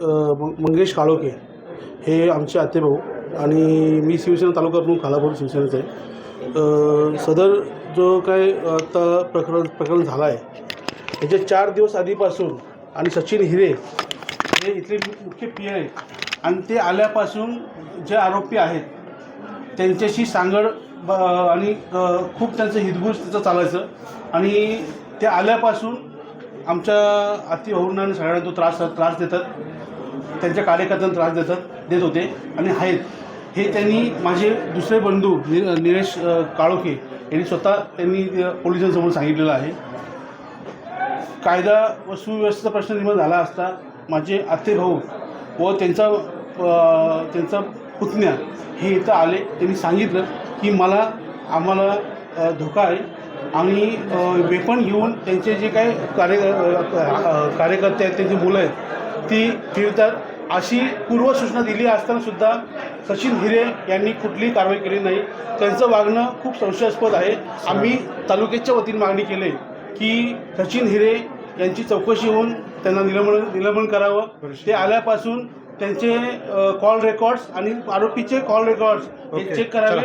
मंगेश काळोखे हे आमचे आतेभाऊ आणि मी शिवसेना तालुका प्रमुख खालापूर शिवसेनेचा आहे. सदर जो काय आता प्रकरण झाला आहे त्याचे 4 दिवस आधीपासून आणि सचिन हिरे हे इथले मुख्य PI आणि ते आल्यापासून जे आरोपी आहेत त्यांच्याशी सांगड आणि खूप त्यांचं हितगुज त्याचं चालायचं आणि ते आल्यापासून आमच्या आतेभाऊंना आणि सगळ्यांना तो त्रास देतात, त्यांच्या कार्यकर्त्यांना त्रास देत होते आणि आहेत. हे त्यांनी माझे दुसरे बंधू निलेश काळोखे यांनी स्वतः पोलिसांसमोर सांगितलेलं आहे. कायदा व सुव्यवस्थेचा प्रश्न निर्माण झाला असता माझे आतेभाऊ व त्यांचा पुतण्या हे इथं आले. त्यांनी सांगितलं की आम्हाला धोका आहे आणि वेपन घेऊन त्यांचे जे काही कार्यकर्ते आहेत, त्यांची मुलं आहेत ती फिरतात अशी पूर्वसूचना दिली असतानासुद्धा सचिन हिरे यांनी कुठलीही कारवाई केली नाही. त्यांचं वागणं खूप संशयास्पद आहे. आम्ही तालुक्याच्या वतीने मागणी केली की सचिन हिरे यांची चौकशी होऊन त्यांना निलंबन करावं. ते आल्यापासून त्यांचे कॉल रेकॉर्ड्स आणि आरोपीचे कॉल रेकॉर्ड्स हे चेक करावे